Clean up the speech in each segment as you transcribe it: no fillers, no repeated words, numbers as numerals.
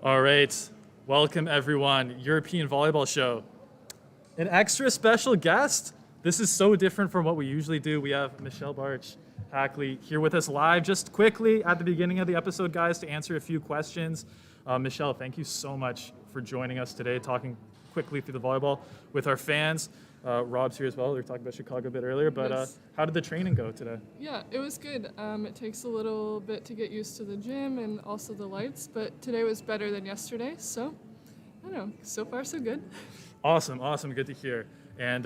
All right, welcome everyone. European Volleyball Show. An extra special guest. This is so different from what we usually do. We have Michelle Barch, Hackley, here with us live. Just quickly at the beginning of the episode, guys, to answer a few questions. Michelle, thank you so much for joining us today, talking quickly through the volleyball with our fans. Rob's here as well. We were talking about Chicago a bit earlier, but Yes. how did the training go today? Yeah, it was good. It takes a little bit to get used to the gym and also the lights, but today was better than yesterday, so I don't know. So far, so good. Awesome, good to hear. And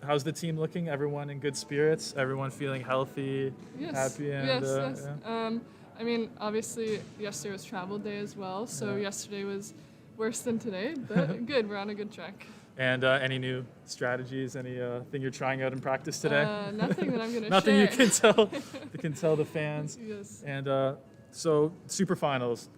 how's the team looking? Everyone in good spirits? Everyone feeling healthy, Yes. happy, and yes. yeah? I mean, obviously, yesterday was travel day as well, so yesterday was worse than today, but good. We're on a good track. And any new strategies? Anything you're trying out in practice today? Nothing that I'm gonna Nothing share. you can tell. You can tell the fans. Yes. And so super finals.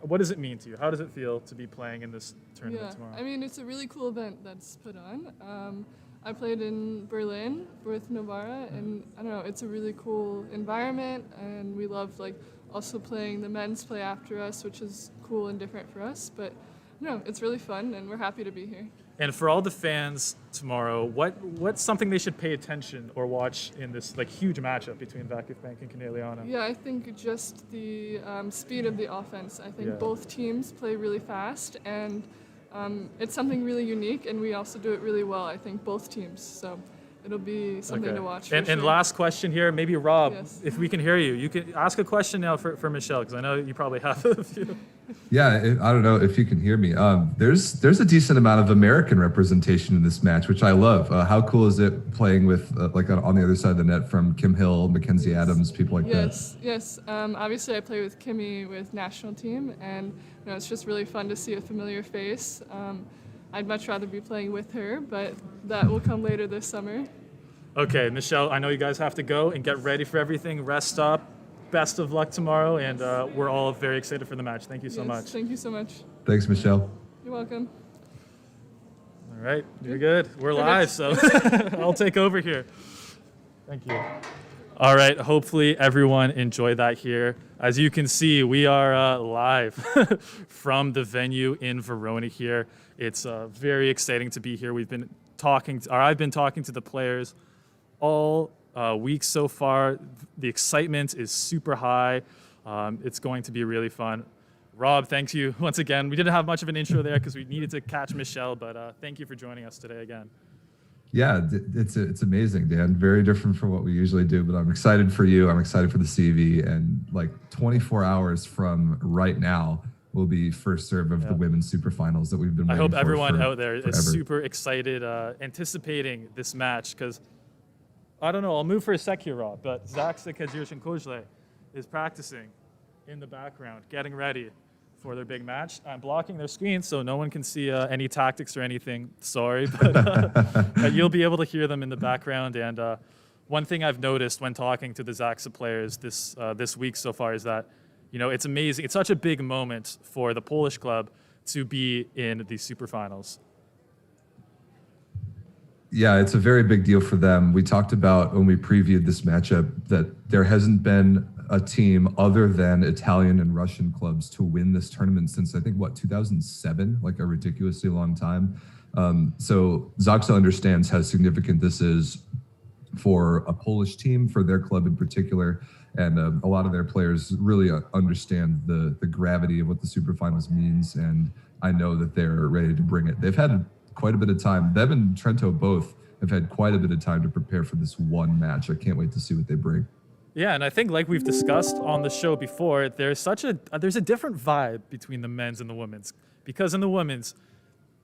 What does it mean to you? How does it feel to be playing in this tournament Yeah, tomorrow? I mean, it's a really cool event that's put on. I played in Berlin with Novara, and I don't know, it's a really cool environment, and we love also playing the men's play after us, which is cool and different for us. But no, it's really fun, and we're happy to be here. And for all the fans tomorrow, what's something they should pay attention or watch in this huge matchup between Vacuum Bank and Caneliano? Yeah, I think just the speed of the offense. I think both teams play really fast, and it's something really unique, and we also do it really well, I think, both teams. So it'll be something to watch. And last question here, maybe Rob, Yes. if we can hear you, you can ask a question now for Michelle, because I know you probably have a few. Yeah, I don't know if you can hear me. There's a decent amount of American representation in this match, which I love. How cool is it playing with on the other side of the net from Kim Hill, Mackenzie Adams, people like that? Yes. Obviously, I play with Kimmy with national team, and it's just really fun to see a familiar face. I'd much rather be playing with her, but that will come later this summer. Okay, Michelle, I know you guys have to go and get ready for everything. Rest up. Best of luck tomorrow, and we're all very excited for the match. Thank you so much. Thank you so much. Thanks, Michelle. You're welcome. All right, you're good. We're live, so I'll take over here. Thank you. All right, hopefully everyone enjoyed that here. As you can see, we are live from the venue in Verona here. It's very exciting to be here. I've been talking to the players all week so far. The excitement is super high. It's going to be really fun. Rob, thank you once again. We didn't have much of an intro there because we needed to catch Michelle, but thank you for joining us today again. Yeah, it's amazing, Dan. Very different from what we usually do, but I'm excited for you. I'm excited for the CV, and 24 hours from right now will be first serve of the women's super finals that we've been waiting for. I hope everyone out there forever. is super excited, anticipating this match, because I don't know, I'll move for a sec here, Rob, but Zaksa Kazir is practicing in the background, getting ready for their big match. I'm blocking their screen so no one can see any tactics or anything. Sorry, but you'll be able to hear them in the background. And one thing I've noticed when talking to the Zaksa players this week so far is that, it's amazing. It's such a big moment for the Polish club to be in the super finals. Yeah, it's a very big deal for them. We talked about when we previewed this matchup that there hasn't been a team other than Italian and Russian clubs to win this tournament since, I think, 2007, a ridiculously long time. So Zaksa understands how significant this is for a Polish team, for their club in particular. And a lot of their players really understand the gravity of what the super finals means. And I know that they're ready to bring it. They've had quite a bit of time. Them and Trento both have had quite a bit of time to prepare for this one match. I can't wait to see what they bring. Yeah, and I think like we've discussed on the show before, there's a different vibe between the men's and the women's, because in the women's,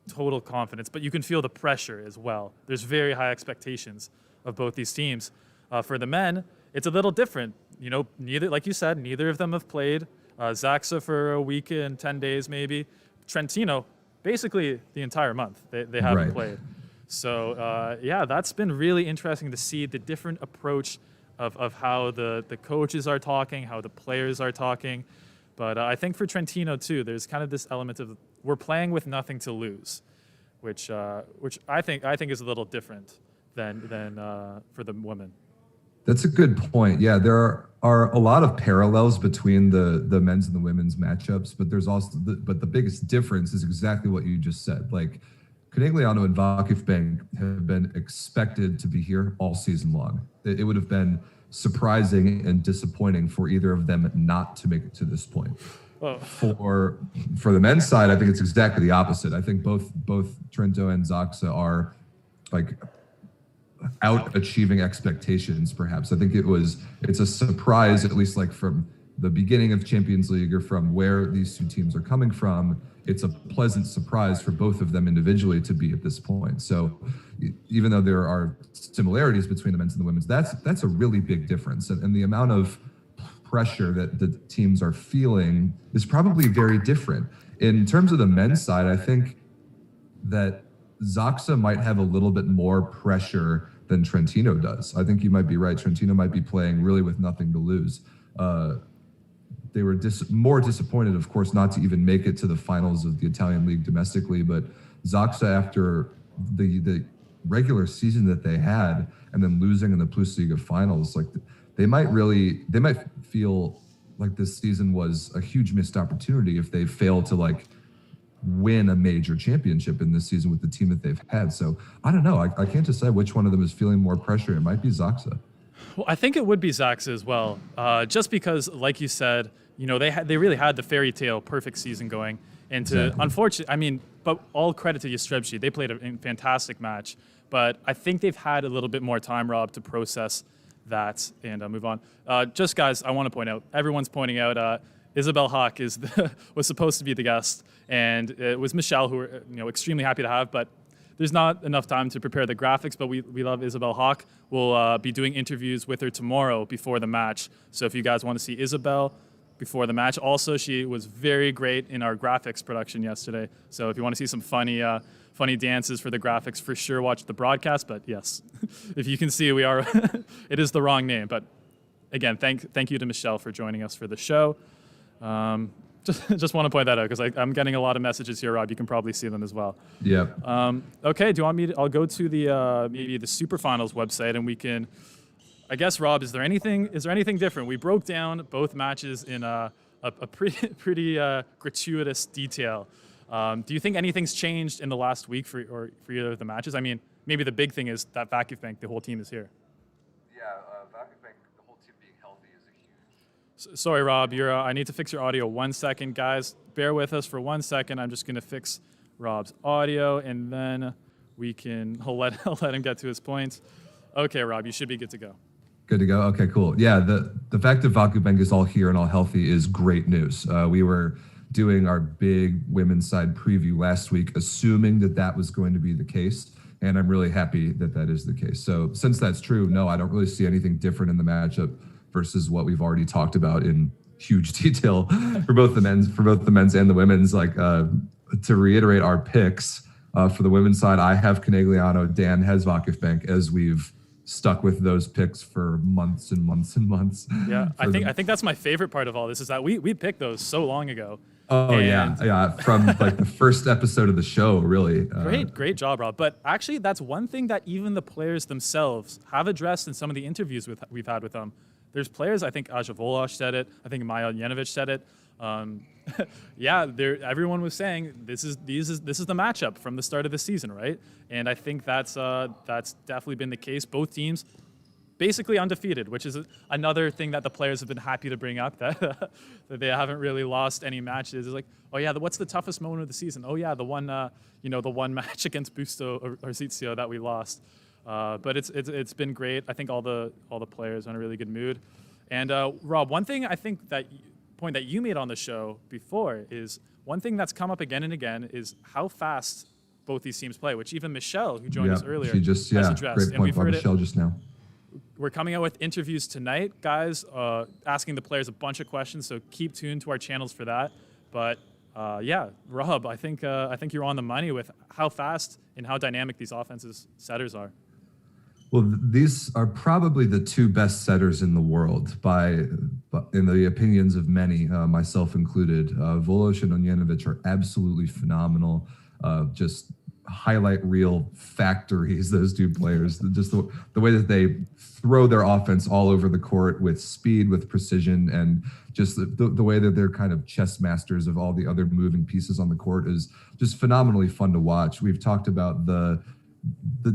total confidence, but you can feel the pressure as well. There's very high expectations of both these teams. For the men, it's a little different. Neither, like you said, neither of them have played. Zaksa for a week and 10 days maybe. Trentino, basically the entire month they haven't played. So that's been really interesting to see the different approach of how the coaches are talking, how the players are talking. But I think for Trentino too, there's kind of this element of we're playing with nothing to lose, which I think is a little different than for the women. That's a good point. Yeah, there are a lot of parallels between the men's and the women's matchups, but there's also the biggest difference is exactly what you just said. Like Conegliano and Vakifbank have been expected to be here all season long. It would have been surprising and disappointing for either of them not to make it to this point. Oh. For the men's side, I think it's exactly the opposite. I think both Trento and Zaxa are like out achieving expectations, perhaps. I think it's a surprise, at least like from the beginning of Champions League or from where these two teams are coming from. It's a pleasant surprise for both of them individually to be at this point. So even though there are similarities between the men's and the women's, that's a really big difference. And the amount of pressure that the teams are feeling is probably very different. In terms of the men's side, I think that Zaxa might have a little bit more pressure than Trentino does. I think you might be right. Trentino might be playing really with nothing to lose. They were more disappointed, of course, not to even make it to the finals of the Italian league domestically, but Zaxa, after the regular season that they had and then losing in the Plus Liga finals, like they might feel like this season was a huge missed opportunity if they fail to like win a major championship in this season with the team that they've had. So I don't know. I can't decide which one of them is feeling more pressure. It might be Zaxa. Well, I think it would be Zaxa as well, just because, like you said, you know, they really had the fairy tale perfect season going. And unfortunately, I mean, but all credit to Yastrebski. They played a fantastic match. But I think they've had a little bit more time, Rob, to process that and move on. Just, guys, I want to point out, everyone's pointing out Isabel Hawk was supposed to be the guest. And it was Michelle, who we're extremely happy to have. But there's not enough time to prepare the graphics, but we love Isabel Hawk. We'll be doing interviews with her tomorrow before the match. So if you guys want to see Isabel before the match. Also, she was very great in our graphics production yesterday. So if you want to see some funny dances for the graphics, for sure watch the broadcast. But yes, if you can see, it is the wrong name. But again, thank you to Michelle for joining us for the show. Just want to point that out because I'm getting a lot of messages here, Rob. You can probably see them as well. Yeah. Okay. Do you want me to? I'll go to the maybe the Superfinals website, and we can. I guess, Rob, is there anything different? We broke down both matches in a pretty gratuitous detail. Do you think anything's changed in the last week for either of the matches? I mean, maybe the big thing is that Vakifbank, the whole team is here. Yeah, Vakifbank, the whole team being healthy is a huge. Sorry, Rob. I need to fix your audio 1 second, guys. Bear with us for 1 second. I'm just gonna fix Rob's audio, and then I'll let him get to his points. Okay, Rob, you should be good to go. Good to go. Okay, cool. Yeah, the fact that Vakifbank is all here and all healthy is great news. We were doing our big women's side preview last week, assuming that was going to be the case, and I'm really happy that is the case. So since that's true, no, I don't really see anything different in the matchup versus what we've already talked about in huge detail for both the men's and the women's. Like to reiterate our picks for the women's side, I have Conegliano, Dan has Vakifbank, as we've stuck with those picks for months and months and months. Yeah, I think that's my favorite part of all this is that we picked those so long ago. Oh, yeah, from like the first episode of the show, really. Great job, Rob. But actually, that's one thing that even the players themselves have addressed in some of the interviews we've had with them. There's players, I think Aja Volosh said it, I think Maja Jenovic said it. Yeah, everyone was saying this is the matchup from the start of the season, right? And I think that's definitely been the case. Both teams basically undefeated, which is another thing that the players have been happy to bring up, that they haven't really lost any matches. It's like, oh yeah, what's the toughest moment of the season? Oh yeah, the one match against Busto or Zizio that we lost. But it's been great. I think all the players are in a really good mood. And Rob, one thing I think point that you made on the show before is one thing that's come up again and again is how fast both these teams play, which even Michelle, who joined us earlier, has addressed. Great point by Michelle just now. We're coming out with interviews tonight, guys, asking the players a bunch of questions, so keep tuned to our channels for that. But yeah, Rob, I think you're on the money with how fast and how dynamic these offenses setters are. Well, these are probably the two best setters in the world, in the opinions of many, myself included. Volosh and Onjenovic are absolutely phenomenal. Just highlight reel factories, those two players. Just the way that they throw their offense all over the court with speed, with precision, and just the way that they're kind of chess masters of all the other moving pieces on the court is just phenomenally fun to watch. We've talked about the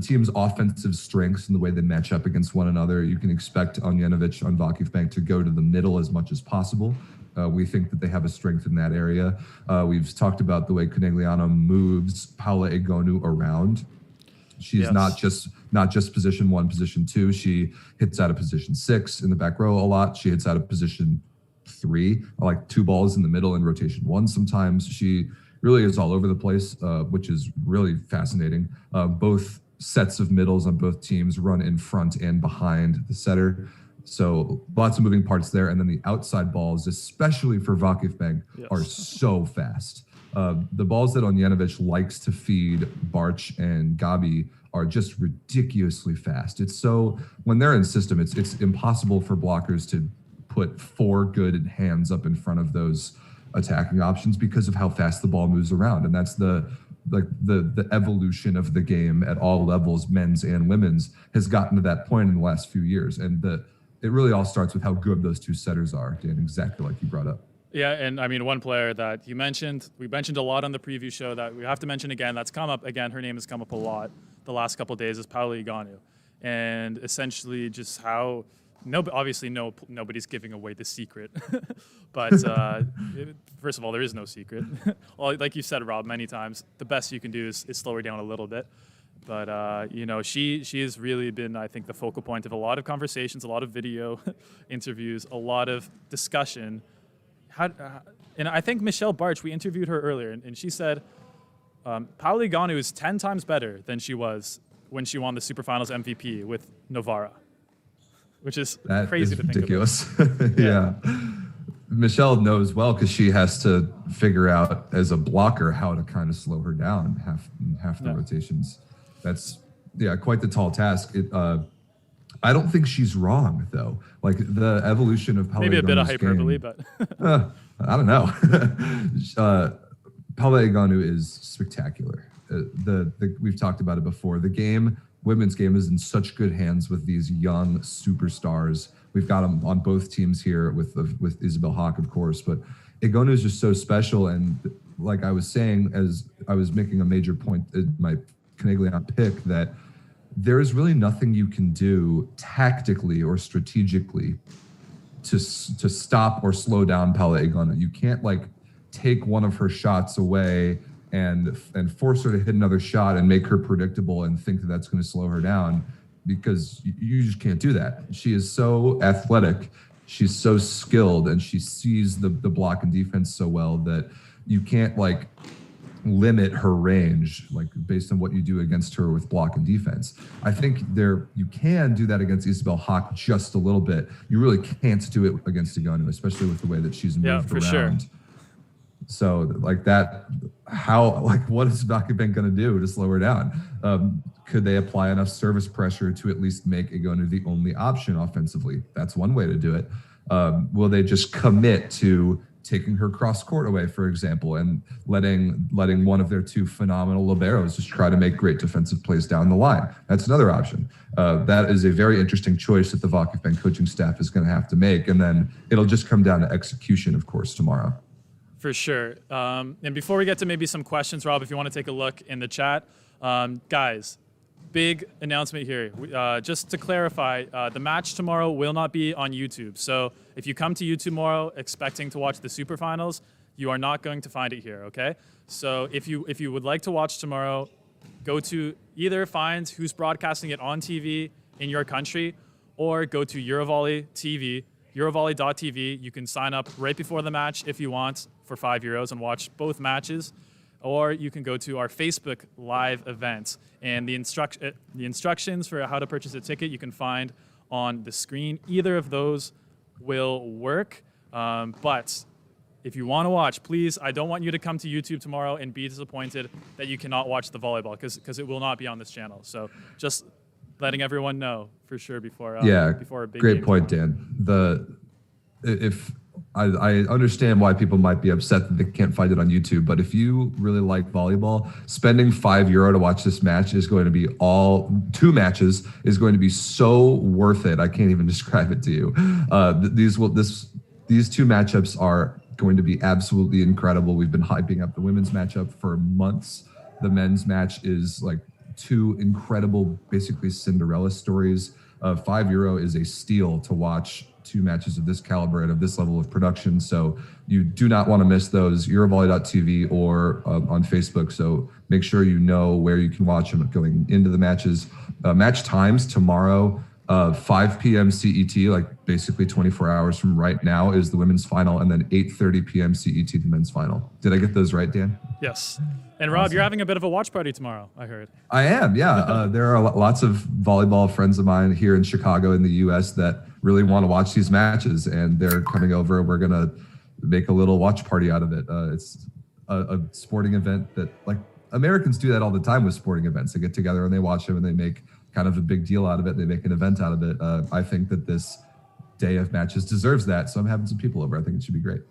team's offensive strengths and the way they match up against one another. You can expect Onjenovic on Vakifbank to go to the middle as much as possible. We think that they have a strength in that area. We've talked about the way Conegliano moves Paula Egonu around. She's not just position 1, position 2. She hits out of position 6 in the back row a lot. She hits out of position 3, like 2 balls in the middle in rotation 1 sometimes. She really is all over the place, which is really fascinating. Both sets of middles on both teams run in front and behind the setter. So lots of moving parts there. And then the outside balls, especially for Vakifbank, are so fast. The balls that Onjenovic likes to feed Barch and Gabi are just ridiculously fast. It's so, when they're in system, it's impossible for blockers to put 4 good hands up in front of those attacking options because of how fast the ball moves around. And that's the evolution of the game at all levels, men's and women's, has gotten to that point in the last few years. And it really all starts with how good those two setters are, Dan, exactly like you brought up. Yeah, and I mean, one player that we mentioned a lot on the preview show that we have to mention again, that's come up again, her name has come up a lot the last couple of days, is Paula Egonu. And essentially just how, nobody's giving away the secret. But first of all, there is no secret. Well, like you said, Rob, many times, the best you can do is slow her down a little bit. But, she has really been, I think, the focal point of a lot of conversations, a lot of video interviews, a lot of discussion. And I think Michelle Barch, we interviewed her earlier, and she said Paula Egonu is 10 times better than she was when she won the Superfinals MVP with Novara, which is crazy to ridiculous. think about. Yeah. Michelle knows well because she has to figure out as a blocker how to kind of slow her down half the rotations. That's quite the tall task. I don't think she's wrong though. Like the evolution of Paula maybe a bit of Egonu's hyperbole, game, but I don't know. Paula Egonu is spectacular. We've talked about it before. The women's game is in such good hands with these young superstars. We've got them on both teams here with Isabel Hawk, of course, but Egonu is just so special. And like I was saying, as I was making a major point in my Conegliano pick, that there is really nothing you can do tactically or strategically to stop or slow down Paula Egonu. You can't like take one of her shots away and force her to hit another shot and make her predictable and think that that's going to slow her down, because you just can't do that. She is so athletic, she's so skilled, and she sees the block and defense so well that you can't like limit her range like based on what you do against her with block and defense. I think you can do that against Isabel Hawk just a little bit. You really can't do it against Egonu, especially with the way that she's moved around. Sure. So like that, what is Vakifbank going to do to slow her down? Could they apply enough service pressure to at least make Egonu the only option offensively? That's one way to do it. Will they just commit to taking her cross court away, for example, and letting one of their 2 phenomenal liberos just try to make great defensive plays down the line? That's another option. That is a very interesting choice that the Vakifbank coaching staff is going to have to make. And then it'll just come down to execution, of course, tomorrow. For sure. And before we get to maybe some questions, Rob, if you want to take a look in the chat, guys, big announcement here. Just to clarify, the match tomorrow will not be on YouTube. So if you come to YouTube tomorrow expecting to watch the Superfinals, you are not going to find it here, okay? So if you would like to watch tomorrow, go to either find who's broadcasting it on TV in your country, or go to Eurovolley TV, eurovolley.tv. You can sign up right before the match if you want for €5 and watch both matches. Or you can go to our Facebook live event, and the instructions for how to purchase a ticket you can find on the screen. Either of those will work, but if you want to watch, please, I don't want you to come to YouTube tomorrow and be disappointed that you cannot watch the volleyball, because it will not be on this channel. So just letting everyone know for sure before a big great game point, tomorrow. Dan. If I understand why people might be upset that they can't find it on YouTube, but if you really like volleyball, spending €5 to watch this match is going to be two matches is going to be so worth it. I can't even describe it to you. These two matchups are going to be absolutely incredible. We've been hyping up the women's matchup for months. The men's match is like two incredible, basically Cinderella stories. €5 is a steal to watch two matches of this caliber and of this level of production. So you do not want to miss those. Eurovolley.tv or on Facebook. So make sure you know where you can watch them going into the matches. Match times tomorrow, 5 p.m. CET, like basically 24 hours from right now, is the women's final, and then 8:30 p.m. CET, the men's final. Did I get those right, Dan? Yes. And Rob, you're having a bit of a watch party tomorrow, I heard. I am, yeah. There are lots of volleyball friends of mine here in Chicago in the U.S. that really want to watch these matches, and they're coming over. We're going to make a little watch party out of it. It's a sporting event that, like, Americans do that all the time with sporting events. They get together and they watch them and they make kind of a big deal out of it. They make an event out of it. I think that this day of matches deserves that. So I'm having some people over. I think it should be great.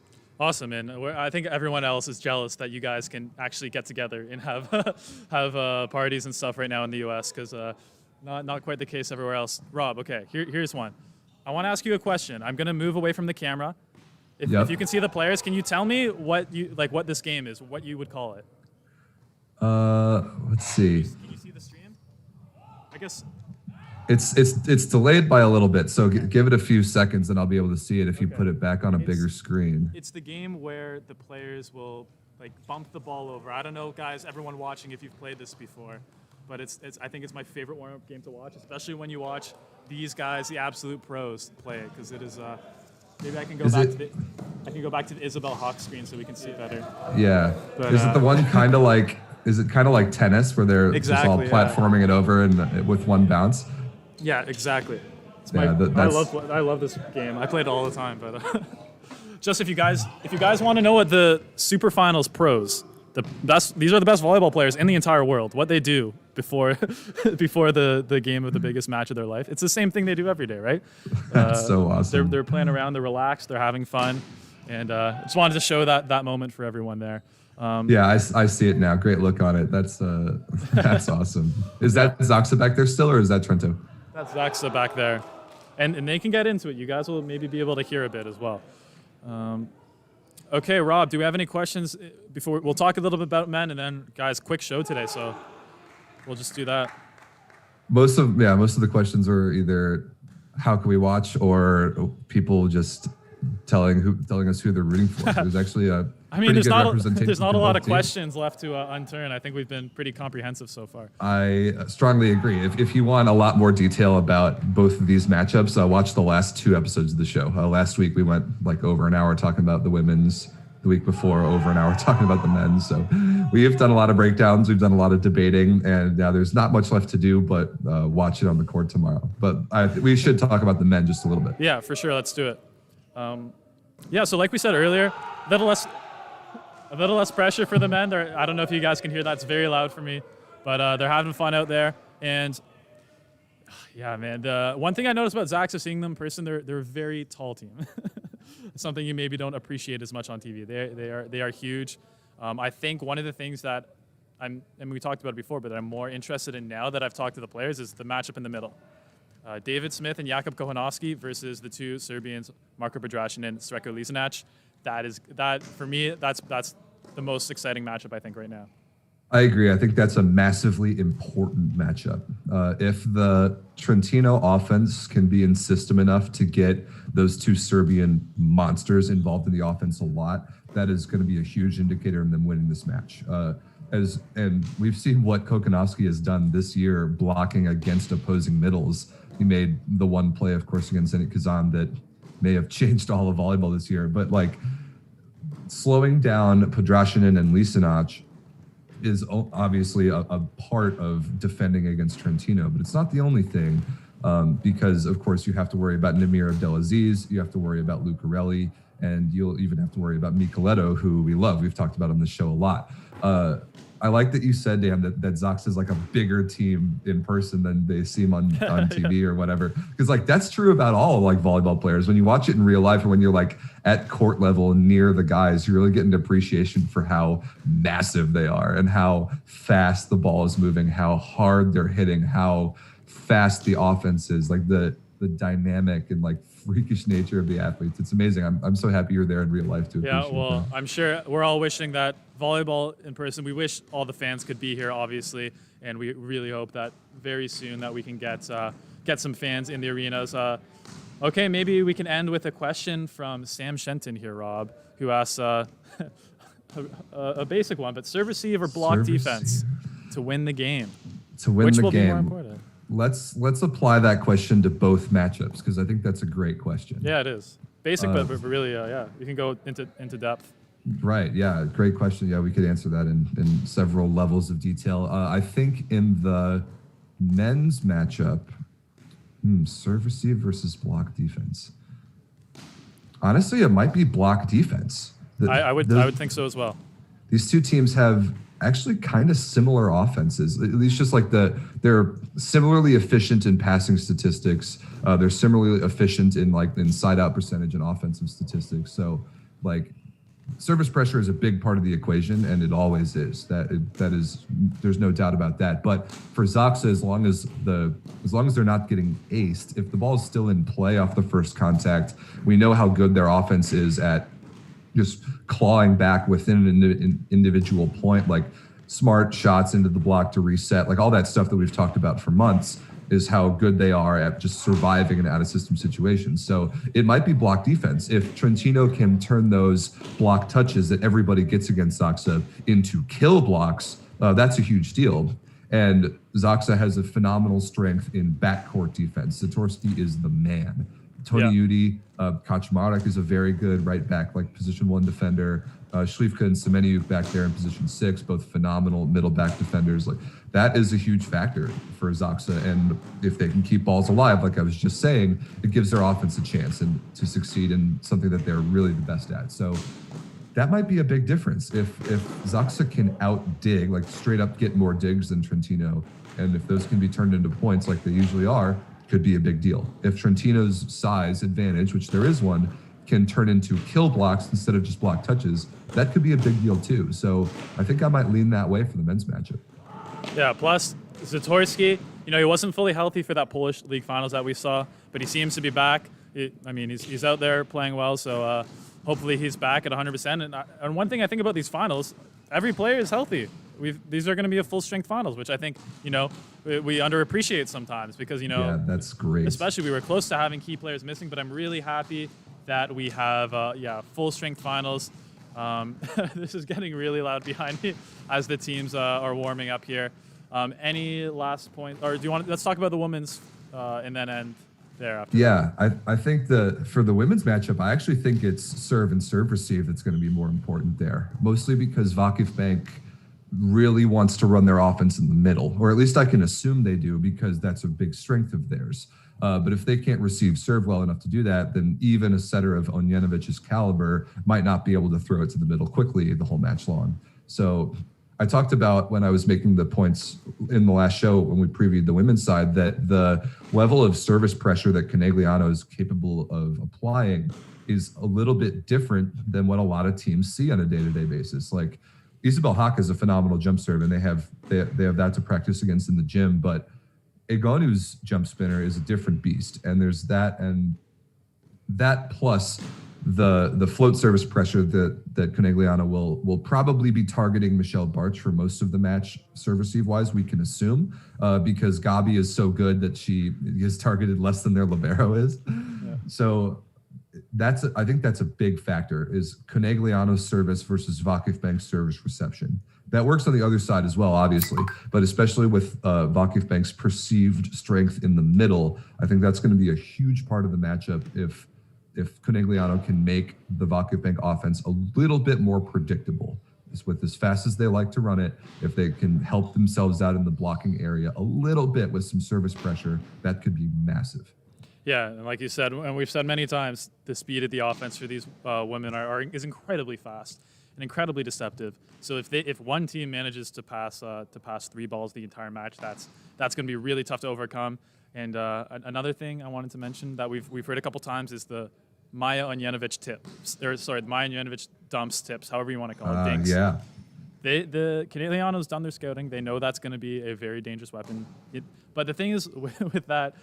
Awesome, and I think everyone else is jealous that you guys can actually get together and have parties and stuff right now in the U.S. because not quite the case everywhere else. Rob, okay, here's one. I want to ask you a question. I'm going to move away from the camera. If you can see the players, can you tell me what this game is, what you would call it? Let's see. Can you see the stream? I guess. It's delayed by a little bit, so give it a few seconds and I'll be able to see it if you put it back on a bigger screen. It's the game where the players will like bump the ball over. I don't know, guys, everyone watching, if you've played this before, but I think it's my favorite warm-up game to watch, especially when you watch these guys, the absolute pros, play it, because it is. Maybe I can go back to the Isabel Hawk screen so we can see better. Yeah. But, is it the one kind of like? Is it kind of like tennis where they're just all platforming it over and with one bounce? Yeah, exactly. I love this game. I play it all the time, but just if you guys want to know what the Super Finals pros, these are the best volleyball players in the entire world, what they do before the game of the biggest match of their life. It's the same thing they do every day, right? That's so awesome. They're playing around, they're relaxed, they're having fun, and just wanted to show that moment for everyone there. Yeah, I see it now. Great look on it. That's awesome. Is that Zaxa back there still, or is that Trento? That's Zaxa back there. And they can get into it. You guys will maybe be able to hear a bit as well. Okay, Rob, do we have any questions before? We'll talk a little bit about men, and then, guys, quick show today, so we'll just do that. Most of the questions were either how can we watch or people just telling us who they're rooting for. There's actually there's not a lot of questions left to unturn. I think we've been pretty comprehensive so far. I strongly agree. If you want a lot more detail about both of these matchups, watch the last 2 episodes of the show. Last week we went like over an hour talking about the women's. The week before, over an hour talking about the men's. So we have done a lot of breakdowns. We've done a lot of debating, and now there's not much left to do, but watch it on the court tomorrow. But we should talk about the men just a little bit. Yeah, for sure. Let's do it. So like we said earlier, a little less pressure for the men. I don't know if you guys can hear that. It's very loud for me, but they're having fun out there. And yeah, man, the one thing I noticed about Zaxa, seeing them in person, they're a very tall team. Something you maybe don't appreciate as much on TV. They are huge. I think one of the things that we talked about it before, but I'm more interested in now that I've talked to the players is the matchup in the middle. David Smith and Jakub Kochanowski versus the 2 Serbians, Marko Pedrašin and Sreko Lisinac. That for me, that's the most exciting matchup I think right now. I agree. I think that's a massively important matchup. If the Trentino offense can be in system enough to get those 2 Serbian monsters involved in the offense a lot, that is going to be a huge indicator in them winning this match. And we've seen what Kochanowski has done this year blocking against opposing middles. He made the one play, of course, against Zenit Kazan that may have changed all of volleyball this year. But like slowing down Pedrašin and Lisinac is obviously a part of defending against Trentino, but it's not the only thing. because of course you have to worry about Namir Abdelaziz, you have to worry about Lucarelli, and you'll even have to worry about Micheletto, who we love. We've talked about on the show a lot. I like that you said, Dan, that Zox is like a bigger team in person than they seem on TV or whatever. Because like that's true about all like volleyball players. When you watch it in real life or when you're like at court level near the guys, you really get an appreciation for how massive they are and how fast the ball is moving, how hard they're hitting, how fast the offense is, like the dynamic and like freakish nature of the athletes. It's amazing. I'm so happy you're there in real life to appreciate that. I'm sure we're all wishing that volleyball in person. We wish all the fans could be here, obviously, and we really hope that very soon that we can get some fans in the arenas. Okay, maybe we can end with a question from Sam Shenton here, Rob, who asks a basic one, but serve, receive, or block defense to win the game. To win Which the will game. be more important? Let's apply that question to both matchups because I think that's a great question. Yeah, it is. Basic, but really, you can go into depth. Right. Yeah. Great question. Yeah, we could answer that in several levels of detail. I think in the men's matchup, serve, receive versus block defense. Honestly, it might be block defense. I would think so as well. These two teams have actually kind of similar offenses. At least just like they're similarly efficient in passing statistics. They're similarly efficient in side out percentage and offensive statistics. So like service pressure is a big part of the equation, and it always is. That is, there's no doubt about that. But for Zoxa, as long as they're not getting aced, if the ball is still in play off the first contact, we know how good their offense is at just clawing back within an individual point, like smart shots into the block to reset, like all that stuff that we've talked about for months is how good they are at just surviving in out-of-system situations. So it might be block defense. If Trentino can turn those block touches that everybody gets against Zoxa into kill blocks, that's a huge deal. And Zoxa has a phenomenal strength in backcourt defense. Zatorsky is the man. Tony Udi, Kaczmarek is a very good right back, like position 1 defender. Schlifka and Semeniuk back there in position 6, both phenomenal middle back defenders. Like that is a huge factor for Zoxa. And if they can keep balls alive, like I was just saying, it gives their offense a chance and to succeed in something that they're really the best at. So that might be a big difference. If Zoxa can out dig, like straight up get more digs than Trentino, and if those can be turned into points like they usually are, could be a big deal. If Trentino's size advantage, which there is one, can turn into kill blocks instead of just block touches, that could be a big deal too. So I think I might lean that way for the men's matchup. Yeah, plus Zatorsky, he wasn't fully healthy for that Polish league finals that we saw, but he seems to be back. He's out there playing well, so hopefully he's back at 100%. And one thing I think about these finals, every player is healthy. These are going to be a full strength finals, which I think, we underappreciate sometimes because, yeah, that's great. Especially we were close to having key players missing, but I'm really happy that we have, full strength finals. This is getting really loud behind me as the teams are warming up here. Any last point, or let's talk about the women's and then end there after. Yeah, I think for the women's matchup, I actually think it's serve and serve receive that's going to be more important there, mostly because Vakif Bank really wants to run their offense in the middle, or at least I can assume they do because that's a big strength of theirs. But if they can't receive serve well enough to do that, then even a setter of Onyenovic's caliber might not be able to throw it to the middle quickly the whole match long. So I talked about when I was making the points in the last show when we previewed the women's side that the level of service pressure that Conegliano is capable of applying is a little bit different than what a lot of teams see on a day-to-day basis. Like Isabel Hack is a phenomenal jump serve, and they have that to practice against in the gym. But Egonu's jump spinner is a different beast, and there's that, and that plus the float service pressure that Conegliano will probably be targeting Michelle Barch for most of the match, serve receive wise. We can assume because Gabi is so good that she is targeted less than their libero is. Yeah. So I think that's a big factor is Conegliano's service versus Vakif Bank's service reception. That works on the other side as well, obviously, but especially with Vakif Bank's perceived strength in the middle, I think that's going to be a huge part of the matchup if Conegliano can make the Vakif Bank offense a little bit more predictable. with as fast as they like to run it, if they can help themselves out in the blocking area a little bit with some service pressure, that could be massive. Yeah, and like you said, and we've said many times, the speed of the offense for these women is incredibly fast and incredibly deceptive. So if one team manages to pass 3 balls the entire match, that's going to be really tough to overcome. And another thing I wanted to mention that we've heard a couple times is the Maya Onjenovic Maya Onjenovic dumps tips, however you want to call it, dinks. Yeah. The Canadianos done their scouting. They know that's going to be a very dangerous weapon. But the thing is with that,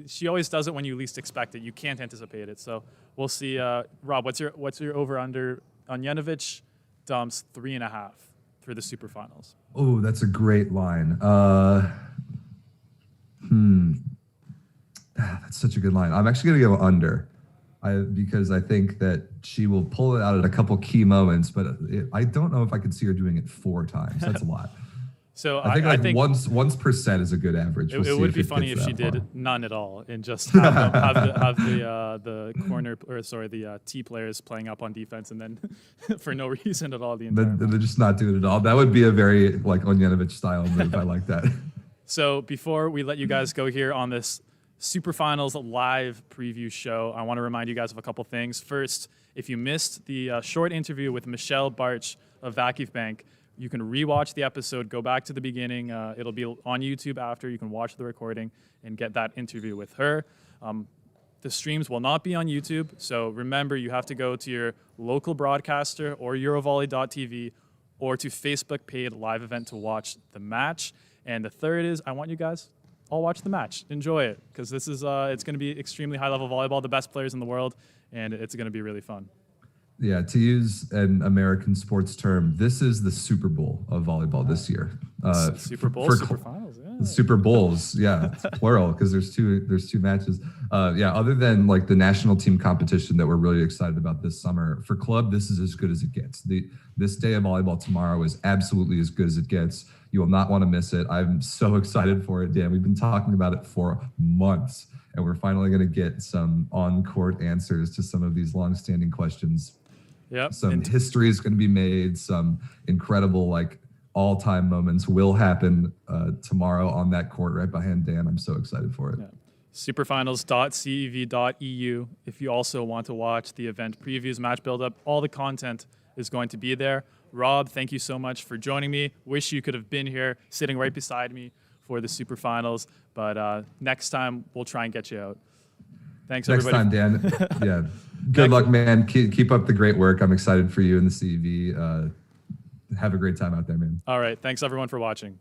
she always does it when you least expect it. You can't anticipate it. So we'll see. Rob, what's your over under Onjenovic dumps 3.5 for the super finals? Oh, that's a great line. That's such a good line. I'm actually going to go under. Because I think that she will pull it out at a couple key moments, but I don't know if I could see her doing it 4 times. That's a lot. So I think once percent is a good average. It would be funny if she did none at all and just have the corner the T players playing up on defense and then for no reason at all the entire match. They're just not doing it at all. That would be a very like Onjenovic style move. I like that. So before we let you guys go here on this Super Finals live preview show, I want to remind you guys of a couple things. First, if you missed the short interview with Michelle Barch of Vacuum Bank, you can rewatch the episode, go back to the beginning. It'll be on YouTube after. You can watch the recording and get that interview with her. The streams will not be on YouTube, so remember you have to go to your local broadcaster or Eurovolley.tv or to Facebook paid live event to watch the match. And the third is I want you guys all watch the match. Enjoy it, because this is it's going to be extremely high-level volleyball, the best players in the world, and it's going to be really fun. Yeah, to use an American sports term, this is the Super Bowl of volleyball this year. Super Bowl, Super Finals, yeah. Super Bowls, yeah, it's plural because there's two matches. Other than like the national team competition that we're really excited about this summer, for club, this is as good as it gets. This day of volleyball tomorrow is absolutely as good as it gets. You will not want to miss it. I'm so excited for it, Dan. We've been talking about it for months, and we're finally going to get some on-court answers to some of these long-standing questions. Yep. Some history is going to be made. Some incredible, like, all-time moments will happen tomorrow on that court right behind Dan. I'm so excited for it. Yeah. Superfinals.cev.eu. If you also want to watch the event previews, match build-up, all the content is going to be there. Rob, thank you so much for joining me. Wish you could have been here, sitting right beside me for the Super Finals, but next time we'll try and get you out. Thanks, everybody. Next time, Dan. Yeah. Good luck, man. Keep up the great work. I'm excited for you in the CEV. Have a great time out there, man. All right. Thanks, everyone, for watching.